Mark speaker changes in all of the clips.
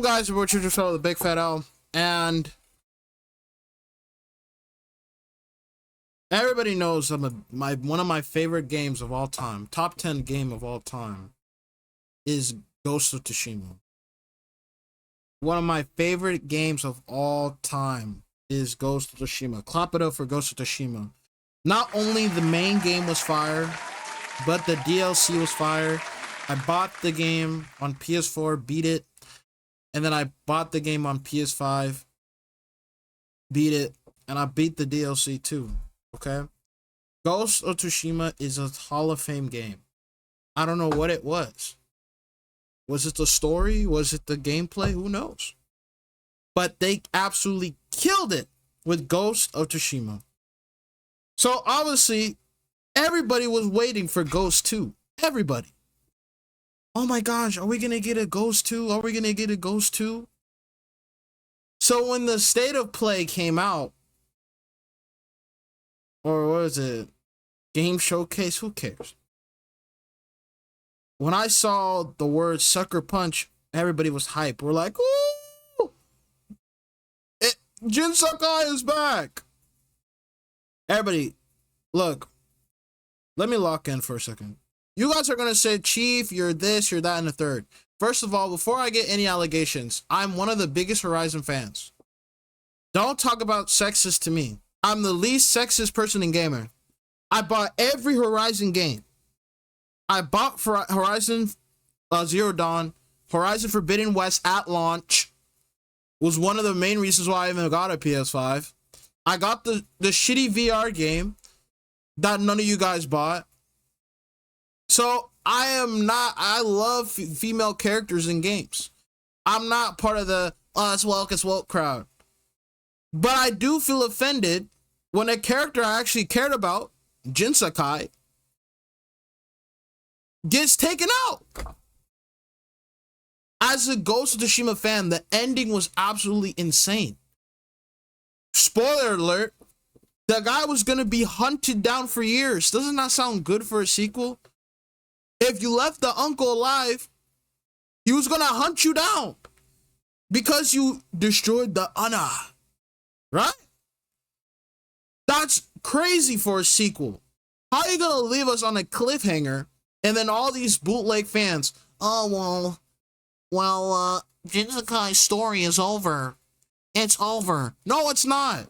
Speaker 1: Guys, we're just the Big Fat L, and everybody knows one of my favorite games of all time, top 10 game of all time, is Ghost of Tsushima. One of my favorite games of all time is Ghost of Tsushima. Clap it up for Ghost of Tsushima. Not only the main game was fire, but the DLC was fire. I bought the game on PS4, beat it, and then I bought the game on PS5, beat it, and I beat the DLC too, okay? Ghost of Tsushima is a Hall of Fame game. I don't know what it was. Was it the story? Was it the gameplay? Who knows? But they absolutely killed it with Ghost of Tsushima. So obviously, everybody was waiting for Ghost 2. Everybody. Oh my gosh, are we going to get a Ghost 2? Are we going to get a Ghost 2? So when the State of Play came out, or what was it? Game Showcase? Who cares? When I saw the word Sucker Punch, everybody was hype. We're like, ooh! Jin Sakai is back! Everybody, look. Let me lock in for a second. You guys are going to say, Chief, you're this, you're that, and the third. First of all, before I get any allegations, I'm one of the biggest Horizon fans. Don't talk about sexist to me. I'm the least sexist person in gamer. I bought every Horizon game. I bought for Horizon Zero Dawn, Horizon Forbidden West at launch. Was one of the main reasons why I even got a PS5. I got the shitty VR game that none of you guys bought. So I love female characters in games. I'm not part of the, it's woke crowd. But I do feel offended when a character I actually cared about, Jin Sakai, gets taken out. As a Ghost of Tsushima fan, the ending was absolutely insane. Spoiler alert, the guy was going to be hunted down for years. Doesn't that sound good for a sequel? If you left the uncle alive, he was going to hunt you down because you destroyed the Ana, right? That's crazy for a sequel. How are you going to leave us on a cliffhanger and then all these bootleg fans, oh, well, Jin Sakai's story is over. It's over. No, it's not.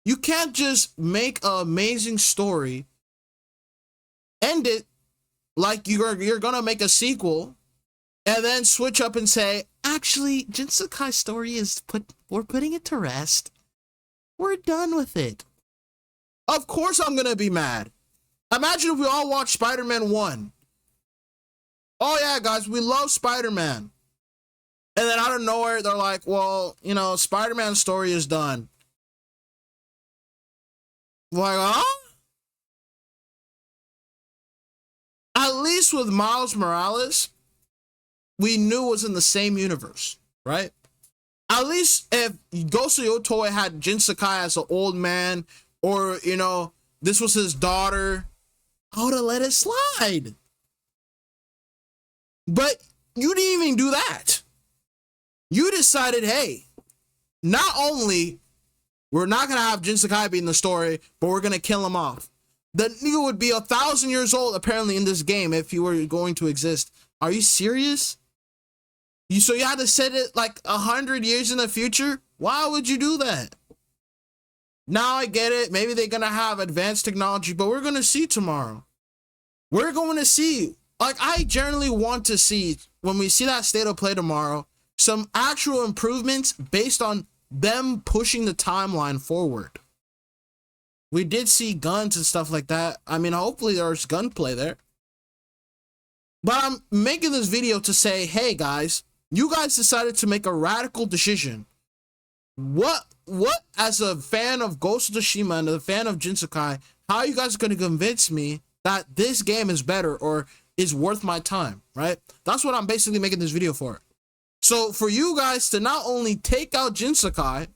Speaker 1: You can't just make an amazing story, end it like you're gonna make a sequel, and then switch up and say, actually, Jin Sakai's story is we're putting it to rest. We're done with it. Of course I'm gonna be mad. Imagine if we all watched Spider-Man 1. Oh yeah, guys, we love Spider-Man. And then out of nowhere, they're like, well, you know, Spider-Man's story is done. Like, huh? At least with Miles Morales, we knew it was in the same universe, right? At least if Ghost of Yotei had Jin Sakai as an old man, or, you know, this was his daughter, I would have let it slide. But you didn't even do that. You decided, hey, not only we're not going to have Jin Sakai be in the story, but we're going to kill him off. The nigga would be 1,000 years old, apparently, in this game if he were going to exist. Are you serious? So you had to set it like 100 years in the future? Why would you do that? Now I get it. Maybe they're going to have advanced technology, but we're going to see tomorrow. We're going to see. Like, I generally want to see, when we see that State of Play tomorrow, some actual improvements based on them pushing the timeline forward. We did see guns and stuff like that. I mean, hopefully there's gunplay there. But I'm making this video to say, hey guys, you guys decided to make a radical decision. What as a fan of Ghost of Tsushima and a fan of Jin Sakai, how are you guys going to convince me that this game is better or is worth my time, right? That's what I'm basically making this video for. So for you guys to not only take out Jin Sakai,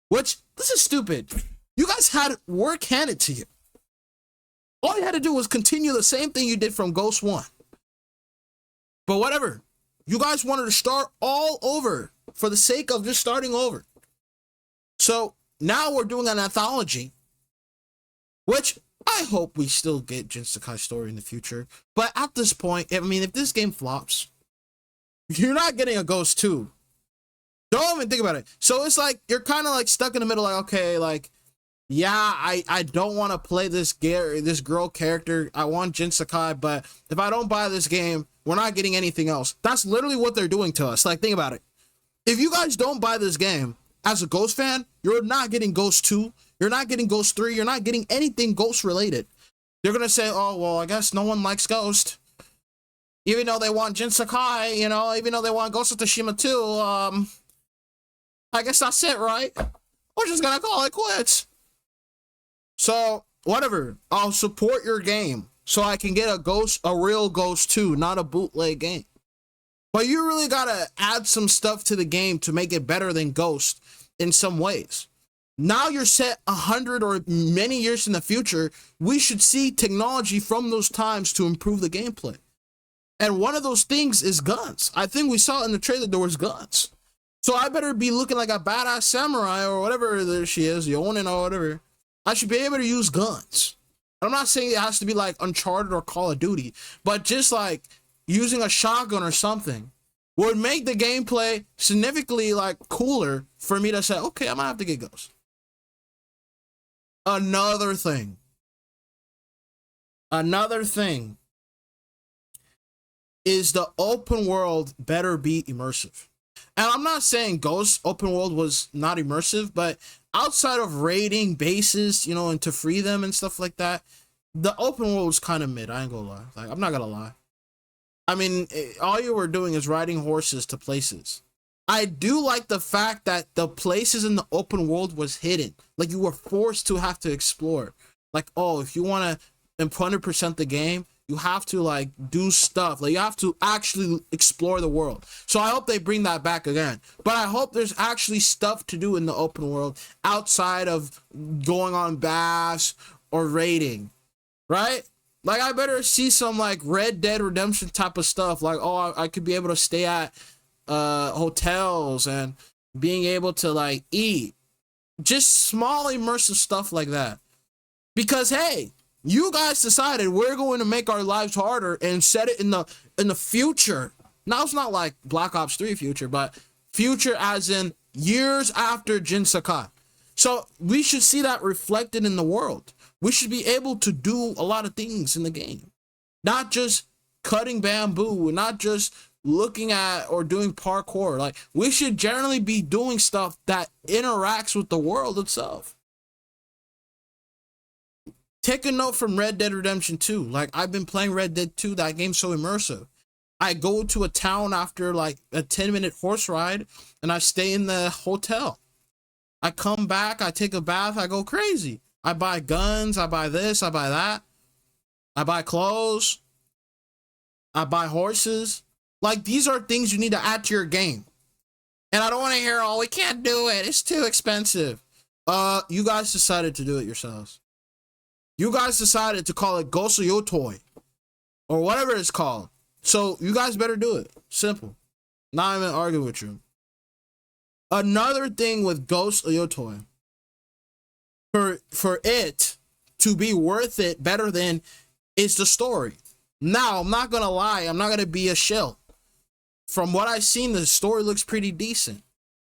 Speaker 1: which, this is stupid. You guys had work handed to you. All you had to do was continue the same thing you did from Ghost 1. But whatever. You guys wanted to start all over for the sake of just starting over. So now we're doing an anthology, which I hope we still get Jin Sakai's story in the future. But at this point, I mean, if this game flops, you're not getting a Ghost 2. Don't even think about it. So it's like, you're kind of like stuck in the middle, like, okay, like, yeah, I don't want to play this girl character. I want Jin Sakai, but if I don't buy this game, we're not getting anything else. That's literally what they're doing to us. Like, think about it. If you guys don't buy this game, as a Ghost fan, you're not getting Ghost 2. You're not getting Ghost 3. You're not getting anything Ghost related. They're going to say, oh, well, I guess no one likes Ghost. Even though they want Jin Sakai, you know, even though they want Ghost of Tsushima 2, I guess that's it, right? We're just going to call it quits. So, whatever. I'll support your game so I can get a real Ghost 2, not a bootleg game. But you really gotta add some stuff to the game to make it better than Ghost in some ways. Now you're set 100 or many years in the future. We should see technology from those times to improve the gameplay. And one of those things is guns. I think we saw in the trailer there was guns. So I better be looking like a badass samurai or whatever she is, Yonin or whatever. I should be able to use guns. I'm not saying it has to be like Uncharted or Call of Duty, but just like using a shotgun or something would make the gameplay significantly like cooler for me to say, okay, I might have to get Ghost. Another thing is the open world better be immersive. And I'm not saying Ghost open world was not immersive, but outside of raiding bases, you know, and to free them and stuff like that, the open world was kind of mid. I ain't gonna lie. Like, I'm not gonna lie. I mean, all you were doing is riding horses to places. I do like the fact that the places in the open world was hidden. Like, you were forced to have to explore. Like, oh, if you want to 100% the game, you have to, like, do stuff. Like, you have to actually explore the world. So I hope they bring that back again. But I hope there's actually stuff to do in the open world outside of going on baths or raiding. Right? Like, I better see some, like, Red Dead Redemption type of stuff. Like, oh, I could be able to stay at hotels and being able to, like, eat. Just small immersive stuff like that. Because, hey, you guys decided we're going to make our lives harder and set it in the future. Now, it's not like Black Ops 3 future, but future as in years after Jin Sakai. So we should see that reflected in the world. We should be able to do a lot of things in the game. Not just cutting bamboo, not just looking at or doing parkour. Like, we should generally be doing stuff that interacts with the world itself. Take a note from Red Dead Redemption 2. Like, I've been playing Red Dead 2. That game's so immersive. I go to a town after like a 10-minute horse ride and I stay in the hotel. I come back, I take a bath, I go crazy. I buy guns, I buy this, I buy that. I buy clothes. I buy horses. Like, these are things you need to add to your game. And I don't want to hear, oh, we can't do it. It's too expensive. You guys decided to do it yourselves. You guys decided to call it Ghost of Yotei. Or whatever it's called. So you guys better do it. Simple. Not even arguing with you. Another thing with Ghost of Yotei. For it to be worth it better than is the story. Now, I'm not gonna lie, I'm not gonna be a shill. From what I've seen, the story looks pretty decent.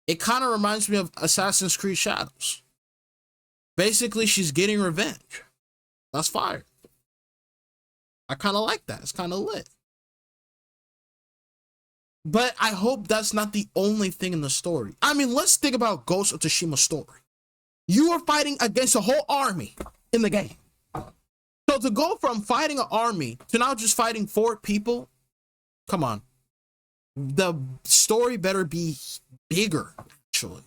Speaker 1: It kind of reminds me of Assassin's Creed Shadows. Basically, she's getting revenge. That's fire. I kind of like that. It's kind of lit. But I hope that's not the only thing in the story. I mean, let's think about Ghost of Tsushima's story. You are fighting against a whole army in the game. So to go from fighting an army to now just fighting 4 people, come on. The story better be bigger, actually.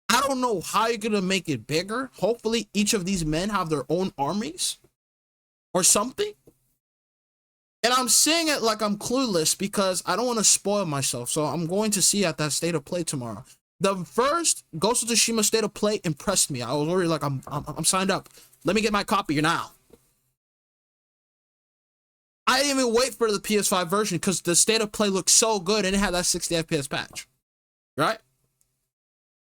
Speaker 1: I don't know how you're going to make it bigger. Hopefully each of these men have their own armies or something. And I'm saying it like I'm clueless because I don't want to spoil myself. So I'm going to see at that state of play tomorrow. The first Ghost of Tsushima state of play impressed me. I was already like, I'm signed up. Let me get my copy now. I didn't even wait for the PS5 version because the state of play looked so good and it had that 60 FPS patch, right?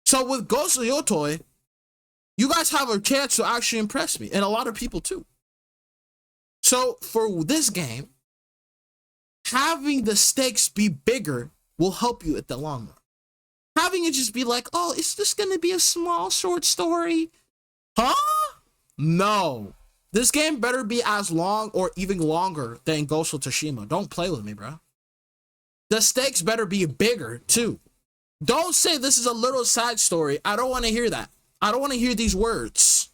Speaker 1: So with Ghost of Yotei, you guys have a chance to actually impress me, and a lot of people too. So for this game, having the stakes be bigger will help you at the long run. Having it just be like, oh, it's just gonna be a small short story. Huh? No. This game better be as long or even longer than Ghost of Tsushima. Don't play with me, bro. The stakes better be bigger too. Don't say this is a little side story. I don't want to hear that. I don't want to hear these words.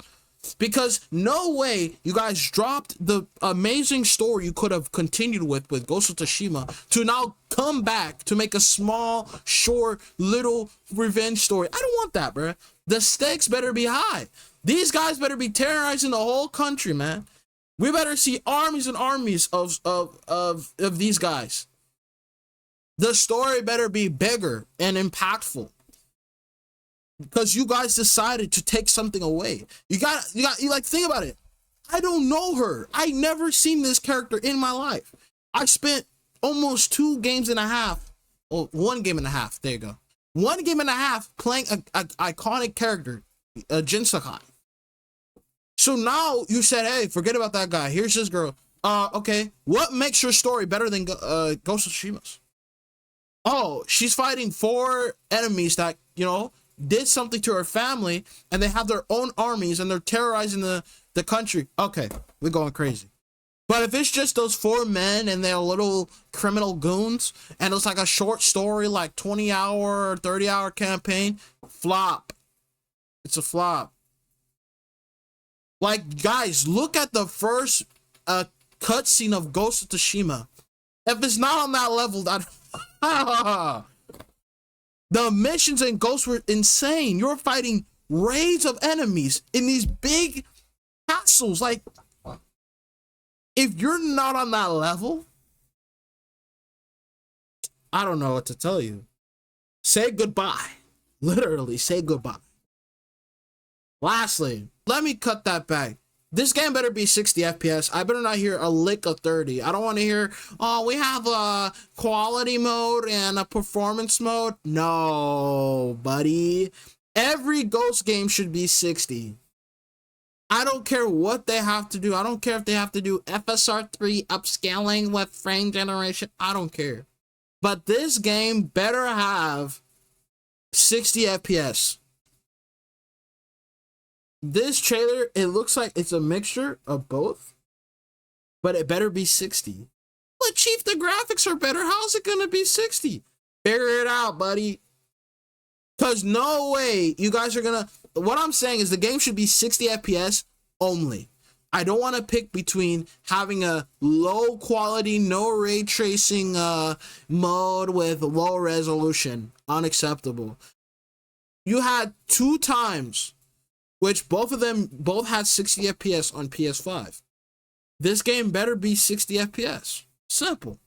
Speaker 1: Because no way you guys dropped the amazing story you could have continued with Ghost of Tsushima to now come back to make a small, short, little revenge story. I don't want that, bro. The stakes better be high. These guys better be terrorizing the whole country, man. We better see armies and armies of these guys. The story better be bigger and impactful. Because you guys decided to take something away. You like, think about it. I don't know her. I never seen this character in my life. I spent almost 2 games and a half. Well, 1 game and a half. There you go. 1 game and a half playing an iconic character, Jin Sakai. So now you said, hey, forget about that guy. Here's this girl. Okay. What makes your story better than Ghost of Tsushima's? Oh, she's fighting 4 enemies that, you know, did something to her family, and they have their own armies, and they're terrorizing the country. Okay, we're going crazy. But if it's just those 4 men and they're little criminal goons, and it's like a short story, like 20-hour or 30-hour campaign, flop. It's a flop. Like, guys, look at the first cutscene of Ghost of Tsushima. If it's not on that level, that the missions in Ghost were insane. You're fighting raids of enemies in these big castles. Like, if you're not on that level, I don't know what to tell you. Say goodbye. Literally, say goodbye. Lastly, let me cut that back. This game better be 60 FPS. I better not hear a lick of 30. I don't want to hear, oh, we have a quality mode and a performance mode. No, buddy. Every Ghost game should be 60. I don't care what they have to do. I don't care if they have to do FSR3 upscaling with frame generation. I don't care. But this game better have 60 FPS. This trailer, it looks like it's a mixture of both, but it better be 60. But Chief, the graphics are better. How's it gonna be 60? Figure it out, buddy. Because no way you guys are gonna... What I'm saying is the game should be 60 FPS only. I don't want to pick between having a low quality, no ray tracing mode with low resolution. Unacceptable. You had 2 times which both had 60 FPS on PS5. This game better be 60 FPS. Simple.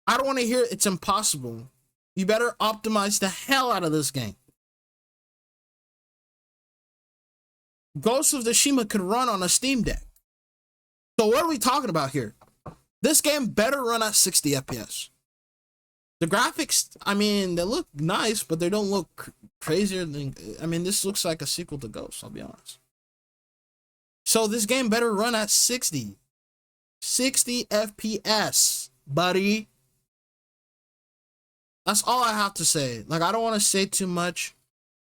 Speaker 1: I don't want to hear it's impossible. You better optimize the hell out of this game. Ghost of Tsushima could run on a Steam Deck. So what are we talking about here? This game better run at 60 FPS. The graphics, I mean, they look nice, but they don't look crazier than... I mean, this looks like a sequel to Ghost, I'll be honest. So this game better run at 60. 60 FPS, buddy. That's all I have to say. Like, I don't want to say too much.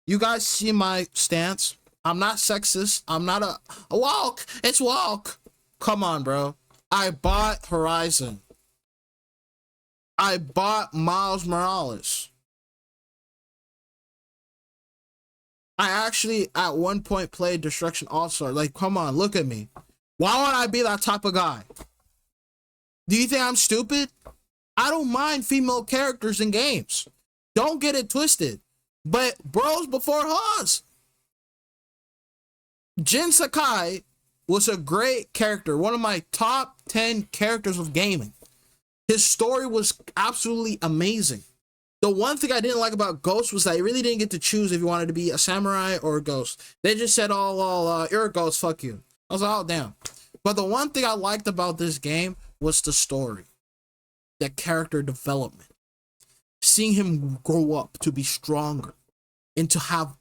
Speaker 1: You guys see my stance. I'm not sexist. I'm not a walk. It's walk. Come on, bro. I bought Horizon. I bought Miles Morales. I actually, at one point, played Destruction All-Star. Like, come on, look at me. Why would I be that type of guy? Do you think I'm stupid? I don't mind female characters in games. Don't get it twisted. But bros before hoes. Jin Sakai was a great character. One of my top 10 characters of gaming. His story was absolutely amazing. The one thing I didn't like about Ghost was that you really didn't get to choose if you wanted to be a samurai or a ghost. They just said, oh, well, you're a ghost, fuck you. I was like, oh, damn. But the one thing I liked about this game was the story, the character development, seeing him grow up to be stronger and to have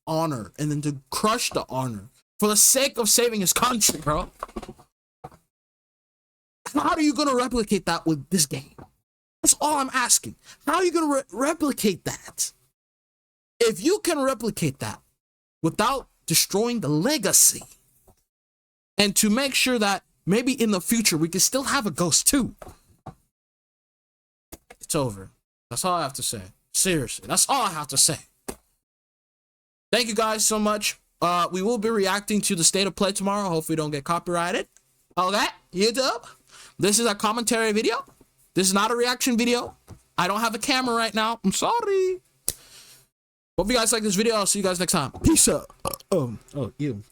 Speaker 1: honor and then to crush the honor for the sake of saving his country, bro. How are you gonna replicate that with this game? That's all I'm asking. How are you gonna replicate that? If you can replicate that without destroying the legacy, and to make sure that maybe in the future we can still have a Ghost 2, it's over. That's all I have to say. Seriously, that's all I have to say. Thank you guys so much. We will be reacting to the state of play tomorrow. Hopefully we don't get copyrighted. Okay, YouTube. This is a commentary video. This is not a reaction video. I don't have a camera right now. I'm sorry. Hope you guys like this video. I'll see you guys next time. Peace out. Oh, you.